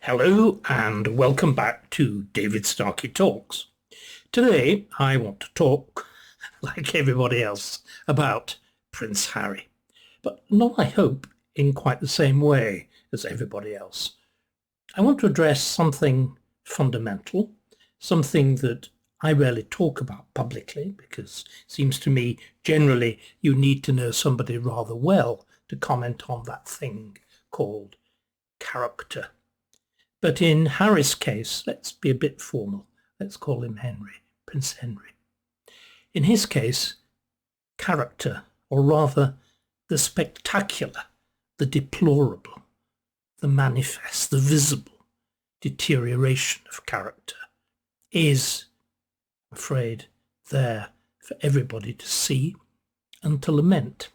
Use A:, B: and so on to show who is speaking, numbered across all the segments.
A: Hello and welcome back to David Starkey Talks. Today I want to talk, like everybody else, about Prince Harry, but not, I hope, in quite the same way as everybody else. I want to address something fundamental, something that I rarely talk about publicly because it seems to me generally you need to know somebody rather well to comment on that thing called character. But in Harry's case, let's be a bit formal. Let's call him Henry, Prince Henry. In his case, character, or rather the spectacular, the deplorable, the manifest, the visible deterioration of character is, I'm afraid, there for everybody to see and to lament.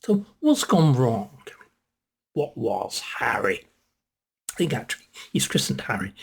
A: So what's gone wrong? What was Harry? I think actually he's christened Harry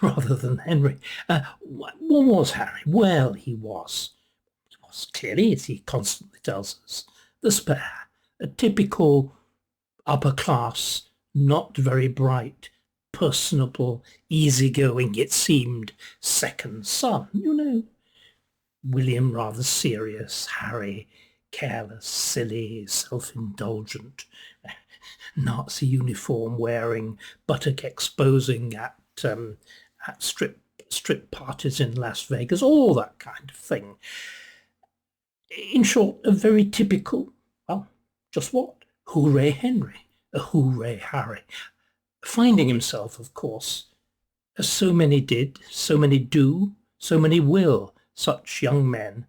A: rather than Henry. What was Harry? Well, he was clearly, as he constantly tells us, the spare, a typical upper class, not very bright, personable, easygoing, it seemed, second son. William rather serious, Harry careless, silly, self-indulgent, Nazi uniform wearing, buttock exposing at strip parties in Las Vegas, all that kind of thing. In short, a very typical, well, just what? Hooray Henry, a hooray Harry. Finding himself, of course, as so many did, so many do, so many will, such young men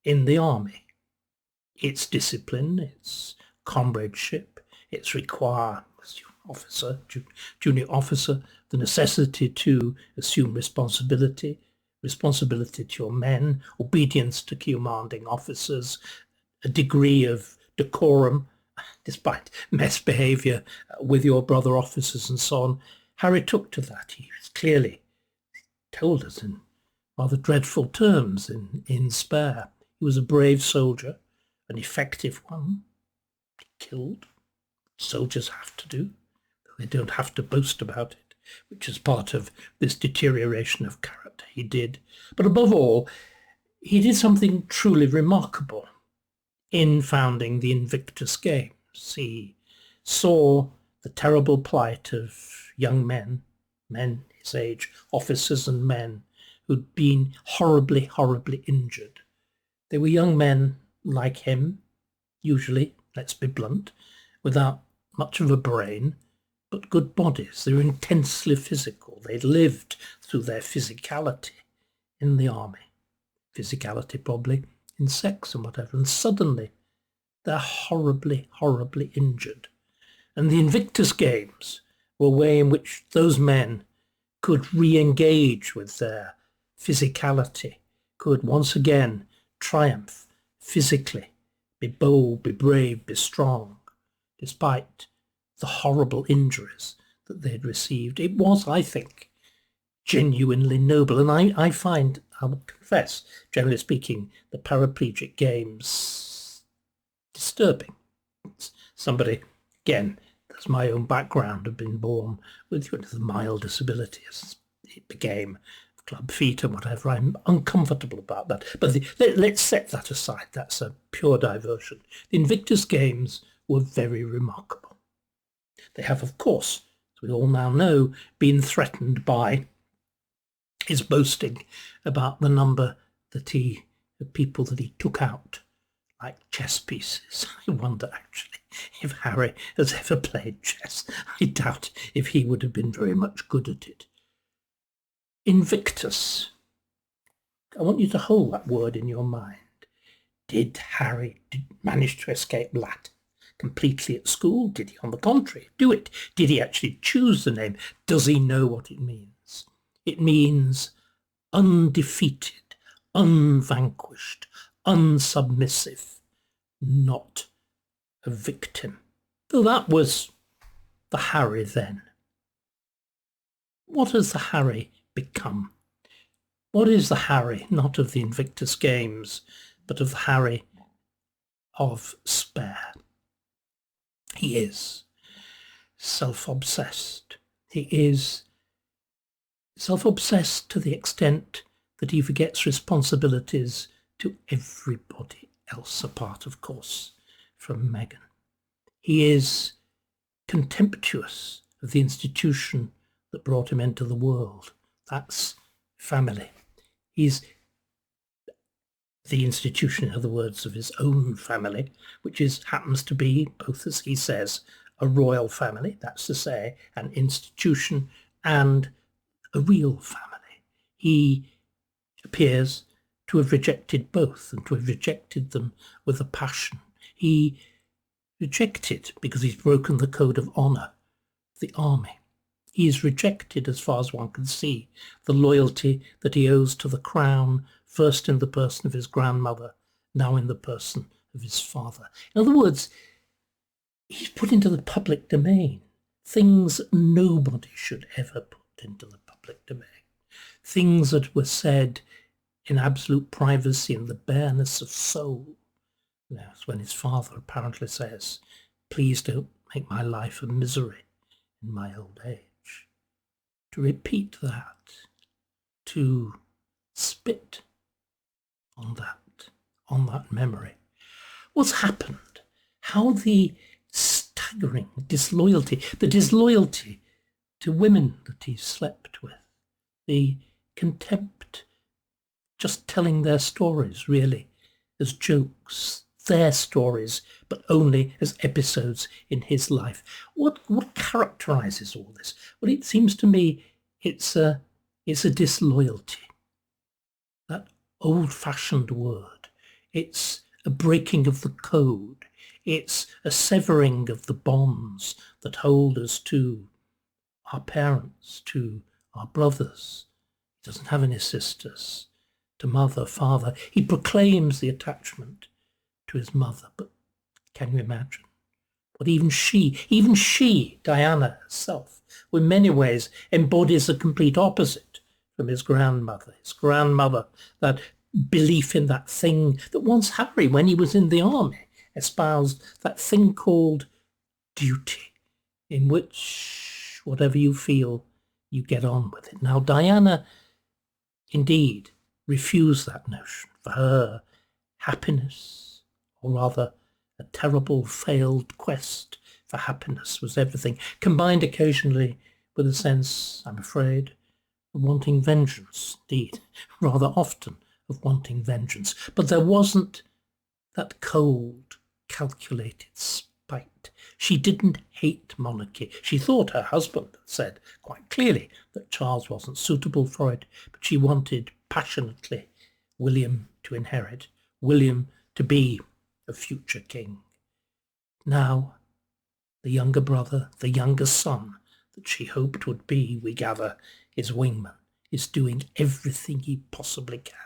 A: in the army. Its discipline, its comradeship, its require junior officer, the necessity to assume responsibility to your men, obedience to commanding officers, a degree of decorum, despite mess behaviour with your brother officers and so on. Harry took to that. He clearly told us in rather dreadful terms in Spare. He was a brave soldier, an effective one. He killed. Soldiers have to do. They don't have to boast about it, which is part of this deterioration of character. He did. But above all, he did something truly remarkable in founding the Invictus Games. He saw the terrible plight of young men his age, officers and men, who'd been horribly, horribly injured. They were young men like him, usually, let's be blunt, without much of a brain, but good bodies. They were intensely physical. They'd lived through their physicality in the army, physicality probably in sex and whatever, and suddenly they're horribly, horribly injured. And the Invictus Games were a way in which those men could re-engage with their physicality, could once again triumph physically, be bold, be brave, be strong, despite the horrible injuries that they'd received. It was, I think, genuinely noble. And I find, I will confess, generally speaking, the paraplegic games disturbing. Somebody, again, that's my own background, have been born with the mild disability as it became, club feet and whatever. I'm uncomfortable about that. But let's set that aside. That's a pure diversion. The Invictus Games were very remarkable. They have, of course, as we all now know, been threatened by his boasting about the number of people that he took out like chess pieces. I wonder, actually, if Harry has ever played chess. I doubt if he would have been very much good at it. Invictus. I want you to hold that word in your mind. Did Harry manage to escape Latin completely at school? Did he, on the contrary, do it? Did he actually choose the name? Does he know what it means? It means undefeated, unvanquished, unsubmissive, not a victim. So that was the Harry then. What has the Harry become? What is the Harry, not of the Invictus Games, but of the Harry of Spare? He is self-obsessed. He is self-obsessed to the extent that he forgets responsibilities to everybody else apart, of course, from Meghan. He is contemptuous of the institution that brought him into the world. That's family. He's the institution, in other words, of his own family, which happens to be, both as he says, a royal family, that's to say, an institution, and a real family. He appears to have rejected both, and to have rejected them with a passion. He rejected, because he's broken the code of honour, the army. He is rejected, as far as one can see, the loyalty that he owes to the crown, first in the person of his grandmother, now in the person of his father. In other words, he's put into the public domain things nobody should ever put into the public domain. Things that were said in absolute privacy and the bareness of soul. That's when his father apparently says, "Please don't make my life a misery in my old age." To repeat that, to spit on that memory. What's happened? How the staggering disloyalty, the disloyalty to women that he slept with, the contempt, just telling their stories really as jokes, their stories, but only as episodes in his life. What characterizes all this? Well, it seems to me it's a disloyalty. That old-fashioned word. It's a breaking of the code. It's a severing of the bonds that hold us to our parents, to our brothers. He doesn't have any sisters. To mother, father. He proclaims the attachment to his mother, but can you imagine? But even she, Diana herself, in many ways embodies a complete opposite from his grandmother. His grandmother, that belief in that thing that once Harry, when he was in the army, espoused, that thing called duty, in which whatever you feel, you get on with it. Now, Diana, indeed, refused that notion. For her, happiness, or rather a terrible failed quest for happiness, was everything, combined occasionally with a sense, I'm afraid, of wanting vengeance, indeed, rather often of wanting vengeance. But there wasn't that cold, calculated spite. She didn't hate monarchy. She thought her husband had said quite clearly that Charles wasn't suitable for it, but she wanted passionately William to inherit, William to be a future king. Now, the younger brother, the younger son that she hoped would be, we gather, his wingman, is doing everything he possibly can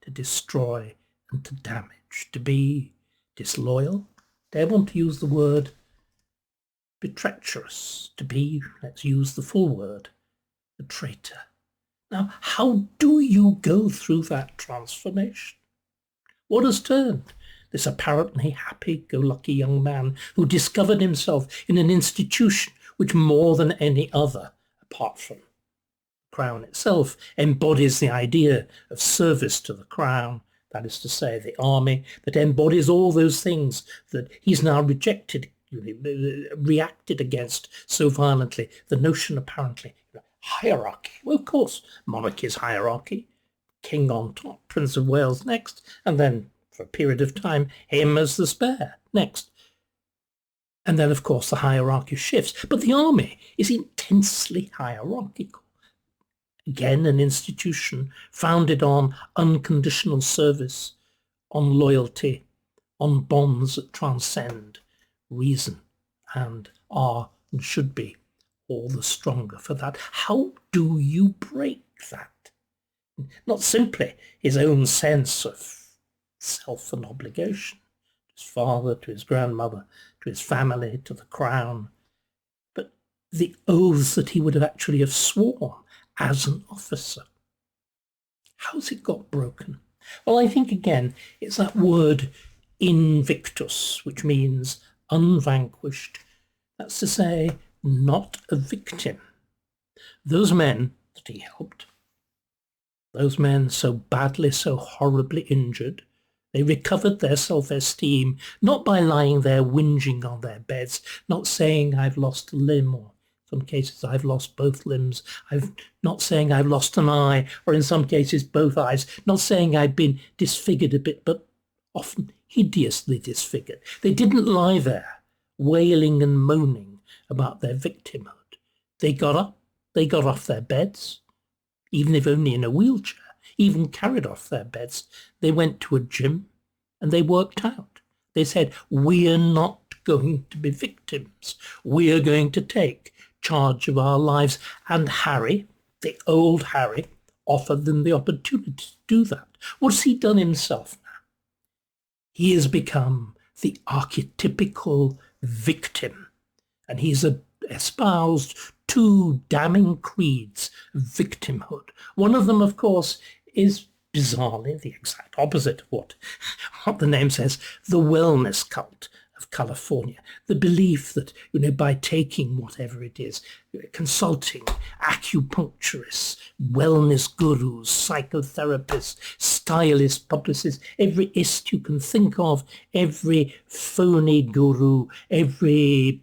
A: to destroy and to damage, to be disloyal. They want to use the word treacherous, to be, let's use the full word, a traitor. Now, how do you go through that transformation? What has turned this apparently happy-go-lucky young man who discovered himself in an institution which more than any other, apart from the crown itself, embodies the idea of service to the crown, that is to say, the army, that embodies all those things that he's now rejected, reacted against so violently, the notion apparently, hierarchy. Well, of course, monarchy is hierarchy. King on top, Prince of Wales next, and then, for a period of time, him as the spare next. And then, of course, the hierarchy shifts. But the army is intensely hierarchical. Again, an institution founded on unconditional service, on loyalty, on bonds that transcend reason and are and should be all the stronger for that. How do you break that? Not simply his own sense of self and obligation, to his father, to his grandmother, to his family, to the crown, but the oaths that he would have actually have sworn as an officer. How's it got broken? Well, I think again, it's that word Invictus, which means unvanquished. That's to say, not a victim. Those men that he helped. Those men so badly, so horribly injured, they recovered their self-esteem, not by lying there whinging on their beds, not saying I've lost a limb, or in some cases I've lost both limbs, not saying I've lost an eye, or in some cases both eyes, not saying I've been disfigured a bit, but often hideously disfigured. They didn't lie there wailing and moaning about their victimhood. They got up, they got off their beds, even if only in a wheelchair, even carried off their beds. They went to a gym and they worked out. They said, we're not going to be victims. We're going to take charge of our lives. And Harry, the old Harry, offered them the opportunity to do that. What's he done himself now? He has become the archetypical victim, and he's espoused two damning creeds of victimhood. One of them, of course, is bizarrely the exact opposite of what the name says, the wellness cult of California. The belief that, by taking whatever it is, consulting acupuncturists, wellness gurus, psychotherapists, stylists, publicists, every ist you can think of, every phony guru, every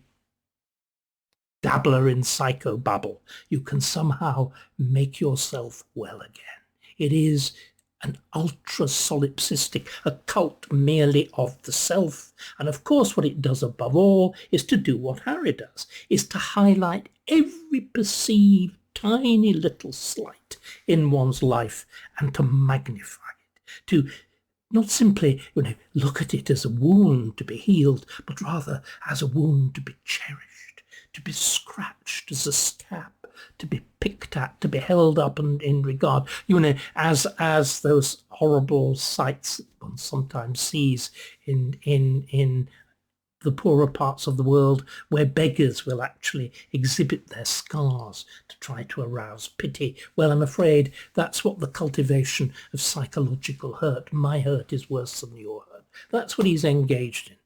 A: dabbler in psychobabble, you can somehow make yourself well again. It is an ultra-solipsistic, a cult merely of the self. And of course what it does above all is to do what Harry does, is to highlight every perceived tiny little slight in one's life and to magnify it, to not simply, look at it as a wound to be healed, but rather as a wound to be cherished, to be scratched as a scab, to be picked at, to be held up and in regard, as those horrible sights that one sometimes sees in the poorer parts of the world, where beggars will actually exhibit their scars to try to arouse pity. Well, I'm afraid that's what the cultivation of psychological hurt, my hurt is worse than your hurt, that's what he's engaged in.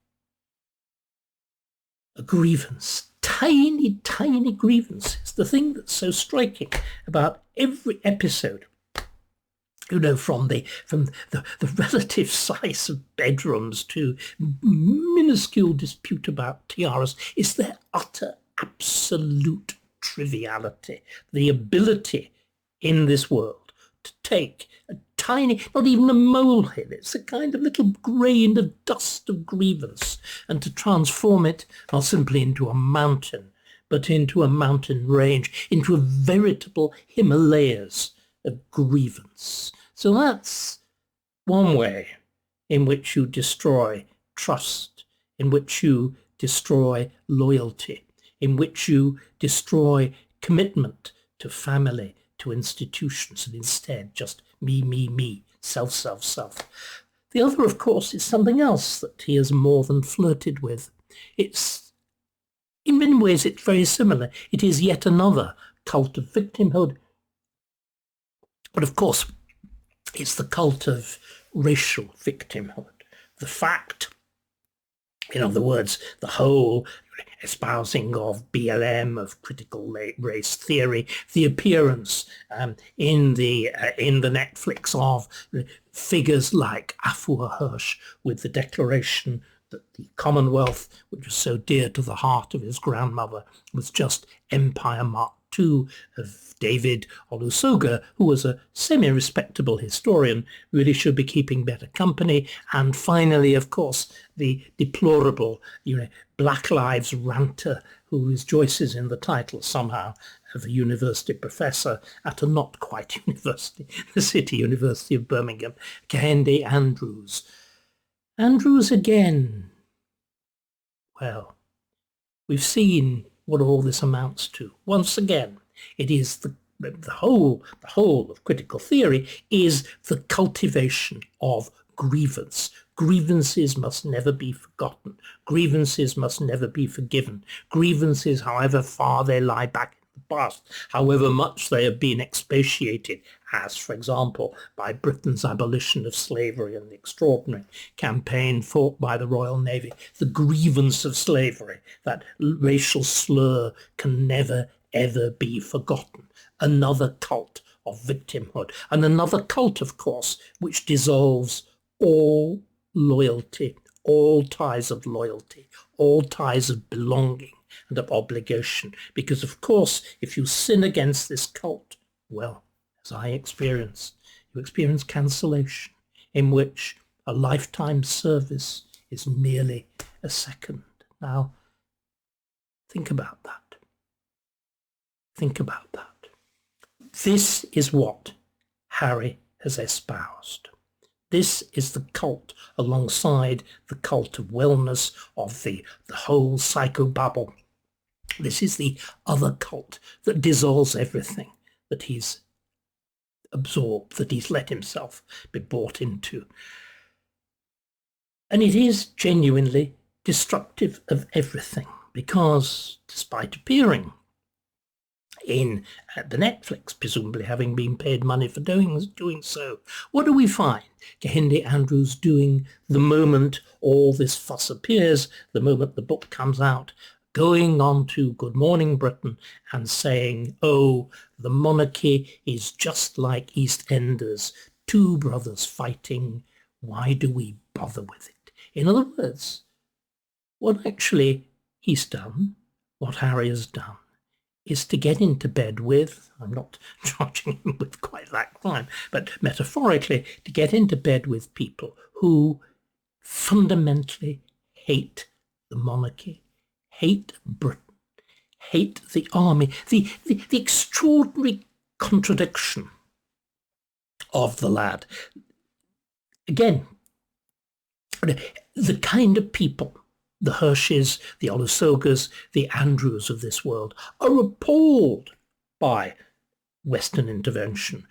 A: A grievance. Tiny, tiny grievances. The thing that's so striking about every episode, from the relative size of bedrooms to minuscule dispute about tiaras, is their utter, absolute triviality. The ability in this world to take a tiny, not even a molehill, it's a kind of little grain of dust of grievance, and to transform it not simply into a mountain, but into a mountain range, into a veritable Himalayas of grievance. So that's one way in which you destroy trust, in which you destroy loyalty, in which you destroy commitment to family, to institutions, and instead just me, self, self, self. The other, of course, is something else that he has more than flirted with. It's, in many ways, it's very similar. It is yet another cult of victimhood. But of course, it's the cult of racial victimhood. The fact, in other words, the whole espousing of BLM, of critical race theory, the appearance in the Netflix of figures like Afua Hirsch with the declaration that the Commonwealth, which was so dear to the heart of his grandmother, was just Empire Mark II, of David Olusoga, who was a semi-respectable historian, really should be keeping better company. And finally, of course, the deplorable, Black Lives ranter who rejoices in the title somehow of a university professor at a not quite university, the City University of Birmingham, Kehinde Andrews. Andrews again. Well, we've seen what all this amounts to. Once again, it is the whole of critical theory is the cultivation of grievance. Grievances must never be forgotten. Grievances must never be forgiven. Grievances, however far they lie back in the past, however much they have been expatiated, as, for example, by Britain's abolition of slavery and the extraordinary campaign fought by the Royal Navy, the grievance of slavery, that racial slur can never, ever be forgotten. another cult of victimhood, and another cult, of course, which dissolves all loyalty, all ties of loyalty, all ties of belonging and of obligation. Because, of course, if you sin against this cult, well, as I experienced, you experience cancellation, in which a lifetime service is merely a second. Now, think about that. Think about that. This is what Harry has espoused. This is the cult alongside the cult of wellness, of the whole psychobabble. This is the other cult that dissolves everything that he's absorbed, that he's let himself be bought into. And it is genuinely destructive of everything, because despite appearing in the Netflix, presumably having been paid money for doing so, what do we find Kehinde Andrews doing the moment all this fuss appears, the moment the book comes out, going on to Good Morning Britain and saying, oh, the monarchy is just like EastEnders, two brothers fighting, why do we bother with it? In other words, what actually he's done, what Harry has done, is to get into bed with, I'm not charging him with quite that crime, but metaphorically, to get into bed with people who fundamentally hate the monarchy, hate Britain, hate the army, the extraordinary contradiction of the lad. Again, the kind of people, the Hershes, the Olusogas, the Andrews of this world, are appalled by Western intervention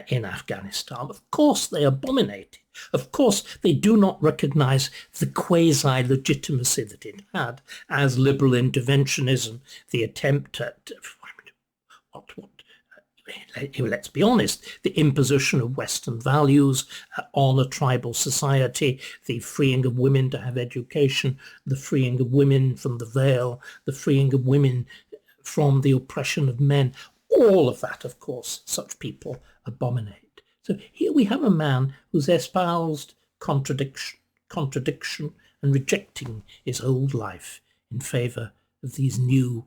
A: in Afghanistan. Of course they abominate it. Of course they do not recognize the quasi-legitimacy that it had as liberal interventionism, the attempt at, let's be honest, the imposition of Western values on a tribal society, the freeing of women to have education, the freeing of women from the veil, the freeing of women from the oppression of men. All of that, of course, such people abominate. So here we have a man who's espoused contradiction and rejecting his old life in favour of these new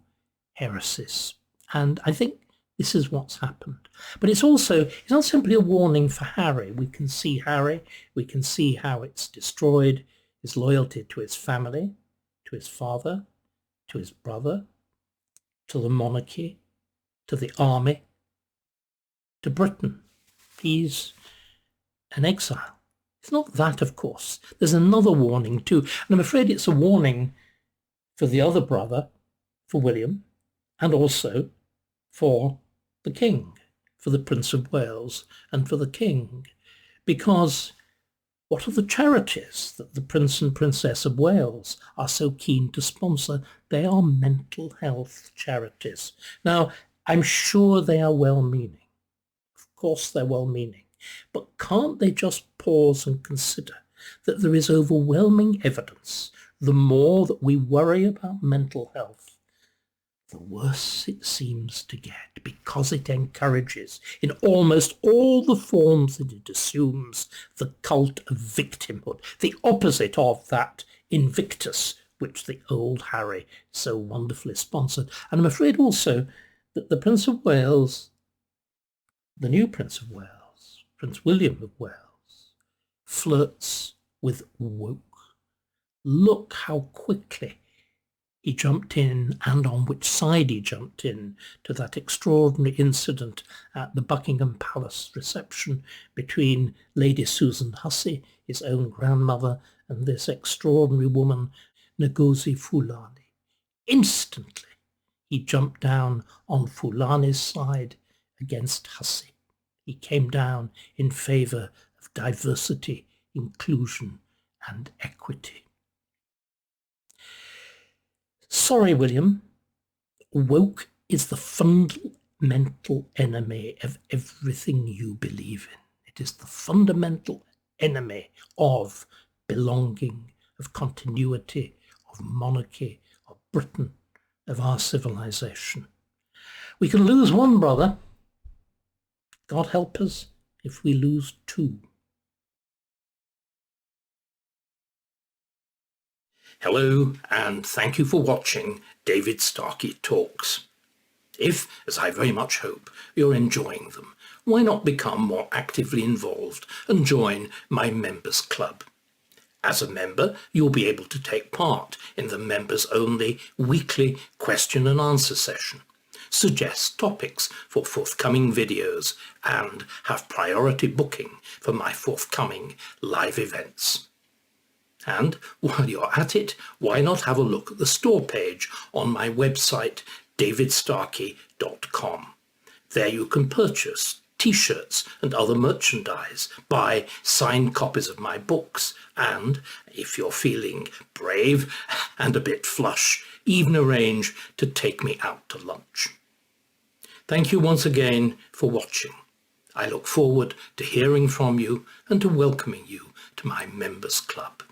A: heresies. And I think this is what's happened. But it's not simply a warning for Harry. We can see Harry, we can see how it's destroyed his loyalty to his family, to his father, to his brother, to the monarchy, to the army, to Britain. He's an exile. It's not that, of course. There's another warning too. And I'm afraid it's a warning for the other brother, for William, and also for the king, for the Prince of Wales, and for the king. Because what are the charities that the Prince and Princess of Wales are so keen to sponsor? They are mental health charities. Now, I'm sure they are well-meaning. Of course they're well-meaning. But can't they just pause and consider that there is overwhelming evidence, the more that we worry about mental health, the worse it seems to get, because it encourages, in almost all the forms that it assumes, the cult of victimhood, the opposite of that Invictus which the old Harry so wonderfully sponsored. And I'm afraid also that the Prince of Wales, the new Prince of Wales, Prince William of Wales, flirts with woke. Look how quickly he jumped in, and on which side he jumped in, to that extraordinary incident at the Buckingham Palace reception between Lady Susan Hussey, his own grandmother, and this extraordinary woman, Ngozi Fulani. Instantly, he jumped down on Fulani's side against Hussey. He came down in favour of diversity, inclusion, and equity. Sorry, William. Woke is the fundamental enemy of everything you believe in. It is the fundamental enemy of belonging, of continuity, of monarchy, of Britain, of our civilization. We can lose one brother, God help us if we lose two. Hello, and thank you for watching David Starkey Talks. If, as I very much hope, you're enjoying them, why not become more actively involved and join my members club? As a member, you'll be able to take part in the members-only weekly question and answer session, suggest topics for forthcoming videos, and have priority booking for my forthcoming live events. And while you're at it, why not have a look at the store page on my website, davidstarkey.com. There you can purchase t-shirts and other merchandise, buy signed copies of my books, and, if you're feeling brave and a bit flush, even arrange to take me out to lunch. Thank you once again for watching. I look forward to hearing from you and to welcoming you to my members club.